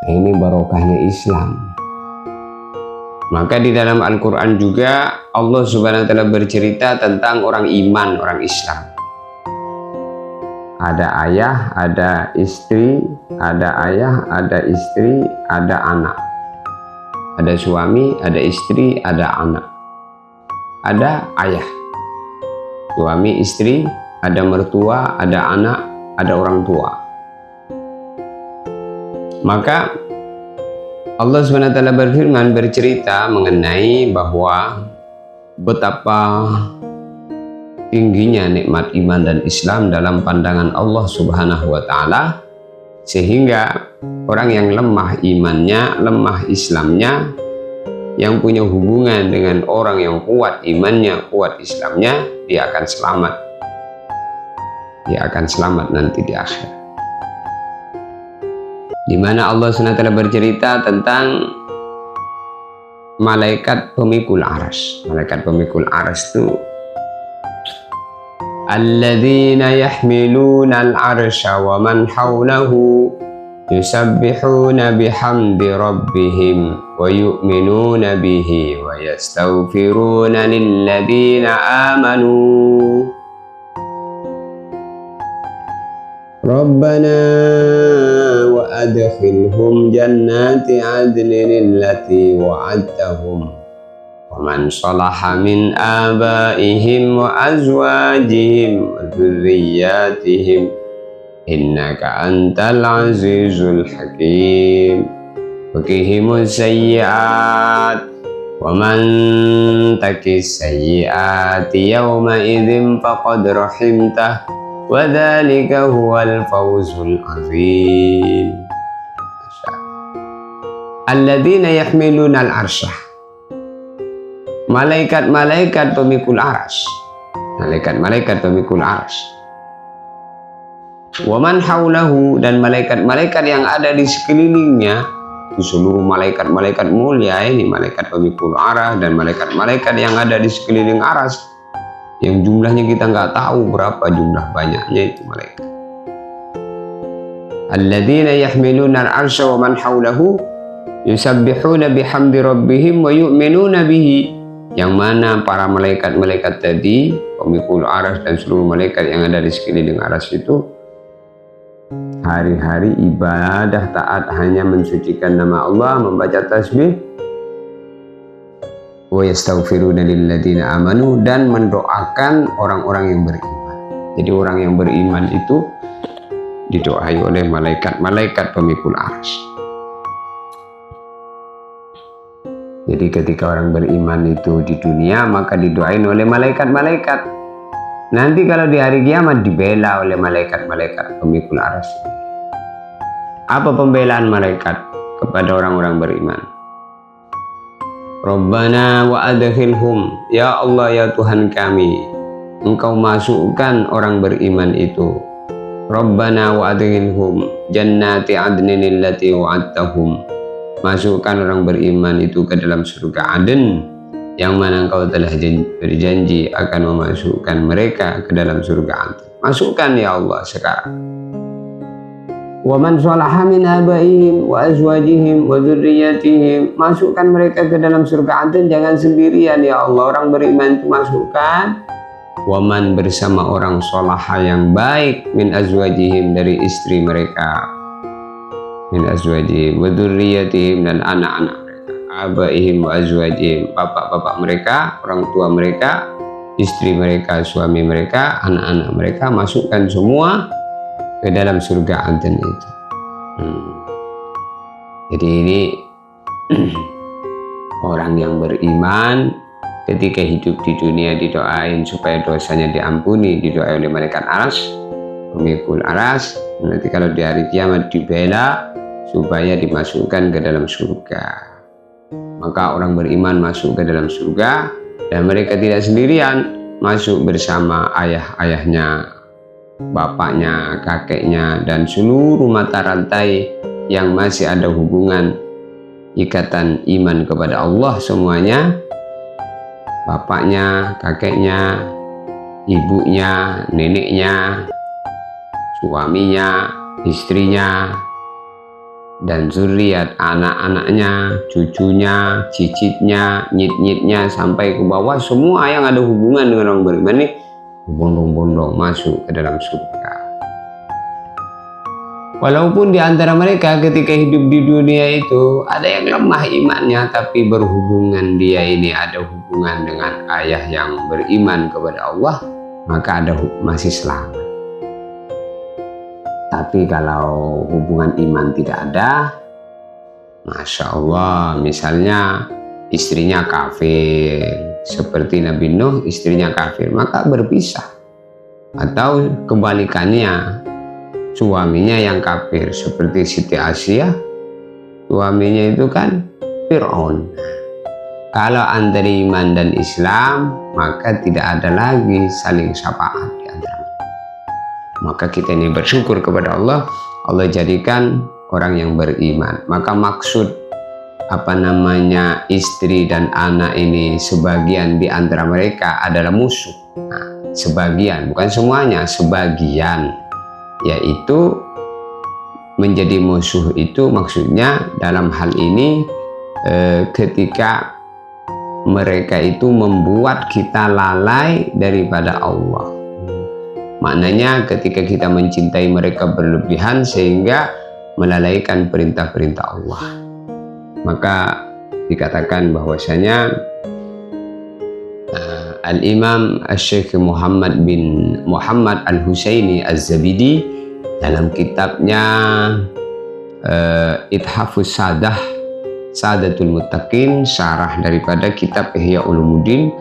Ini barokahnya Islam. Maka di dalam Al-Quran juga Allah Subhanahu wa Ta'ala bercerita tentang orang iman, orang Islam. Ada ayah, ada istri, ada ayah, ada istri, ada anak. Ada suami, ada istri, ada anak. Ada ayah, suami, istri, ada mertua, ada anak, ada orang tua. Maka Allah SWT berfirman, bercerita mengenai bahwa betapa tingginya nikmat iman dan Islam dalam pandangan Allah Subhanahu wa Ta'ala, sehingga orang yang lemah imannya, lemah Islamnya, yang punya hubungan dengan orang yang kuat imannya, kuat Islamnya, dia akan selamat. Dia akan selamat nanti di akhirat. Di mana Allah SWT bercerita tentang malaikat pemikul arsy. Malaikat pemikul arsy itu alladzina yahmiluna al-arsya wa man hawlahu yusabbihuna bihamdi rabbihim wa yu'minuna bihi wa yastaghfiruna lilladzina amanu Rabbana wa adkhilhum jannati adnin allati wa'adtahum wa man salaha min abaihim wa azwajihim wa dhurriyyatihim innaka antal azizul hakim wa qihimus sayyi'at wa man takis sayyi'ati yawma idzin faqad rahimtah wa dzalika huwal fawzul azim. Alladzina yahmiluna al-arsy. Malaikat-malaikat pemikul arsy. Malaikat-malaikat pemikul arsy. Wa man haulahu, dan malaikat-malaikat yang ada di sekelilingnya, itu seluruh malaikat-malaikat mulia ini, malaikat pemikul arsy dan malaikat-malaikat yang ada di sekeliling arsy, yang jumlahnya kita nggak tahu berapa jumlah banyaknya itu malaikat. Alladzina yahmiluna al-arsya wa man hawlahu yusabbihuna bihamdi rabbihim wa yu'minuna bihi. Yang mana para malaikat-malaikat tadi, pemikul arsy dan seluruh malaikat yang ada di sekeliling arsy itu hari-hari ibadah taat hanya mensucikan nama Allah, membaca tasbih, wa yastaghfiruna lilladzina amanu, dan mendoakan orang-orang yang beriman. Jadi orang yang beriman itu didoai oleh malaikat-malaikat pemikul arsy. Jadi ketika orang beriman itu di dunia, maka didoain oleh malaikat-malaikat. Nanti kalau di hari kiamat dibela oleh malaikat-malaikat pemikul arsy. Apa pembelaan malaikat kepada orang-orang beriman? Rabbana wa adkhilhum, ya Allah ya Tuhan kami, Engkau masukkan orang beriman itu. Rabbana wa adkhilhum jannati adnin allati wa'adtahum, masukkan orang beriman itu ke dalam surga Aden yang mana Engkau telah berjanji akan memasukkan mereka ke dalam surga Aden. Masukkan ya Allah sekarang. Wa man shalaha min abaihim wa azwajihim wa dzurriyyatihim, masukkan mereka ke dalam surga Aden, jangan sendirian ya Allah. Orang beriman itu masukkan. Wa man, bersama orang shalaha yang baik, min azwajihim, dari istri mereka, min azwajihim wa dzurriyyatihim, dan anak-anak mereka, abaihim wa azwajihim, bapak-bapak mereka, orang tua mereka, istri mereka, suami mereka, anak-anak mereka, masukkan semua ke dalam surga Aden itu. Jadi ini orang yang beriman ketika hidup di dunia didoain supaya dosanya diampuni, didoain oleh malaikat arsy, pemikul arsy. Nanti kalau di hari kiamat dibela supaya dimasukkan ke dalam surga. Maka orang beriman masuk ke dalam surga, dan mereka tidak sendirian, masuk bersama ayah-ayahnya, bapaknya, kakeknya, dan seluruh mata rantai yang masih ada hubungan ikatan iman kepada Allah semuanya, bapaknya, kakeknya, ibunya, neneknya, suaminya, istrinya, dan zuriat, anak-anaknya, cucunya, cicitnya, nyit-nyitnya sampai ke bawah, semua yang ada hubungan dengan orang beriman ini bondong-bondong masuk ke dalam surga. Walaupun di antara mereka ketika hidup di dunia itu ada yang lemah imannya, tapi berhubungan dia ini ada hubungan dengan ayah yang beriman kepada Allah, maka masih selamat. Tapi kalau hubungan iman tidak ada, Masya Allah, misalnya istrinya kafir, seperti Nabi Nuh istrinya kafir, maka berpisah. Atau kebalikannya, suaminya yang kafir, seperti Siti Asia, suaminya itu kan Fir'aun. Kalau antara iman dan Islam, maka tidak ada lagi saling syafaat di antara mereka. Maka kita ini bersyukur kepada Allah, Allah jadikan orang yang beriman. Maka maksud istri dan anak ini, sebagian di antara mereka adalah musuh. Nah, sebagian, bukan semuanya, sebagian, yaitu menjadi musuh itu maksudnya dalam hal ini ketika mereka itu membuat kita lalai daripada Allah. Maknanya ketika kita mencintai mereka berlebihan sehingga melalaikan perintah-perintah Allah, maka dikatakan bahwasanya Al-Imam Syekh Muhammad bin Muhammad Al-Husaini Az-Zabidi dalam kitabnya Ithafus Sadatul Muttaqin, syarah daripada kitab Ihya Ulumuddin,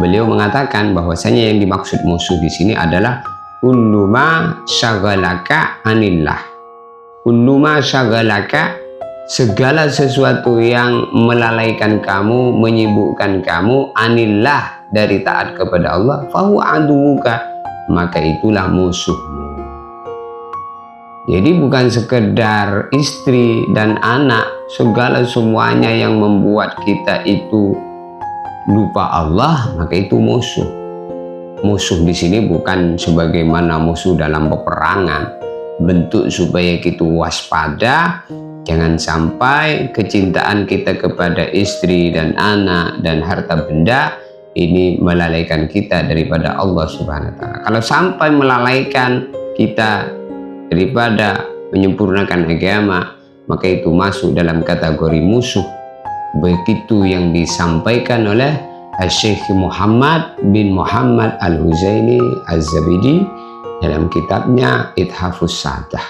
beliau mengatakan bahwasanya yang dimaksud musuh di sini adalah kullu ma syagalaka anillah. Kullu ma syagalaka, segala sesuatu yang melalaikan kamu, menyibukkan kamu, anillah, dari taat kepada Allah, fahu aduka, maka itulah musuhmu. Jadi bukan sekedar istri dan anak, segala semuanya yang membuat kita itu lupa Allah, maka itu musuh. Musuh di sini bukan sebagaimana musuh dalam peperangan, bentuk supaya kita waspada. Jangan sampai kecintaan kita kepada istri dan anak dan harta benda ini melalaikan kita daripada Allah Subhanahu wa Ta'ala. Kalau sampai melalaikan kita daripada menyempurnakan agama, maka itu masuk dalam kategori musuh. Begitu yang disampaikan oleh Syekh Muhammad bin Muhammad Al-Husaini Az-Zabidi dalam kitabnya Ithafus Sadah.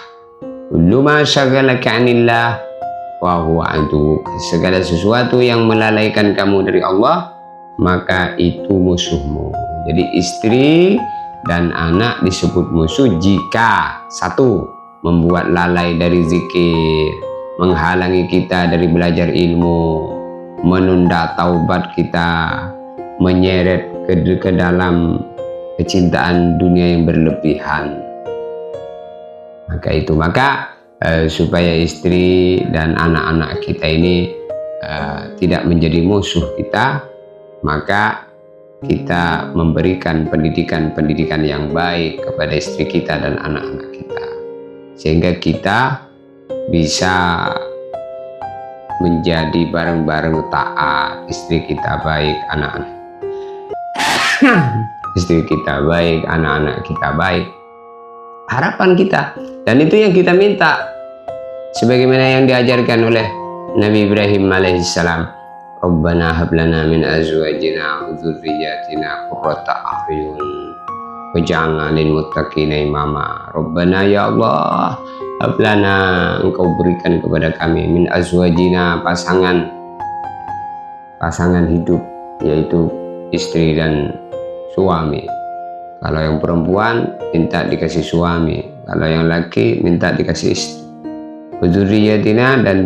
Kullu ma syagalaka anillah wa huwa aduk. Segala sesuatu yang melalaikan kamu dari Allah, maka itu musuhmu. Jadi istri dan anak disebut musuh jika satu, membuat lalai dari zikir, menghalangi kita dari belajar ilmu, menunda taubat kita, menyeret ke dalam kecintaan dunia yang berlebihan. Maka supaya istri dan anak-anak kita ini tidak menjadi musuh kita, maka kita memberikan pendidikan yang baik kepada istri kita dan anak-anak kita, sehingga kita bisa menjadi bareng-bareng taat. Istri kita baik, anak-anak istri kita baik, anak-anak kita baik. Harapan kita, dan itu yang kita minta, sebagaimana yang diajarkan oleh Nabi Ibrahim alaihissalam. Rabbana hablana min azwajina wa dzurriyyatina qurrata a'yun waj'alna lil muttaqina imama. Rabbana, ya Allah, hablana, engkau berikan kepada kami, min azwajina, pasangan hidup, yaitu istri dan suami. Kalau yang perempuan minta dikasih suami, kalau yang laki minta dikasih istri. Wa dzurriyyatina, dan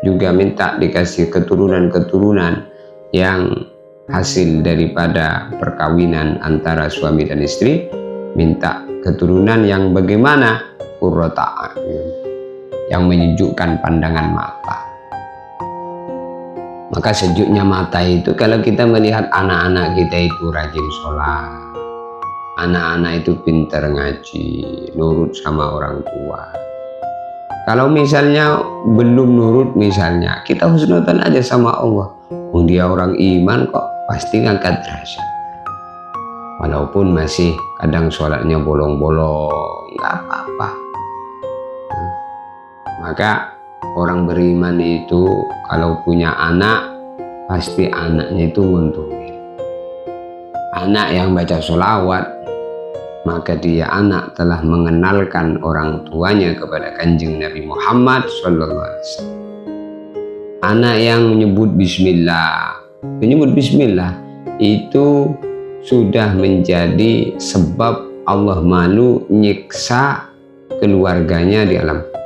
juga minta dikasih keturunan-keturunan yang hasil daripada perkawinan antara suami dan istri. Minta keturunan yang bagaimana? Qurrata a'yun, yang menyejukkan pandangan mata. Maka sejuknya mata itu kalau kita melihat anak-anak kita itu rajin sholat, anak-anak itu pintar ngaji, nurut sama orang tua, Kalau misalnya belum nurut, misalnya kita husnudzon aja sama Allah. Oh, dia orang iman kok, pasti ngangkat derajat. Walaupun masih kadang sholatnya bolong-bolong, nggak apa-apa. Maka orang beriman itu kalau punya anak, pasti anaknya itu nguntungin. Anak yang baca sholawat, maka dia anak telah mengenalkan orang tuanya kepada Kanjeng Nabi Muhammad SAW. Anak yang menyebut bismillah, itu sudah menjadi sebab Allah malu nyiksa keluarganya di alam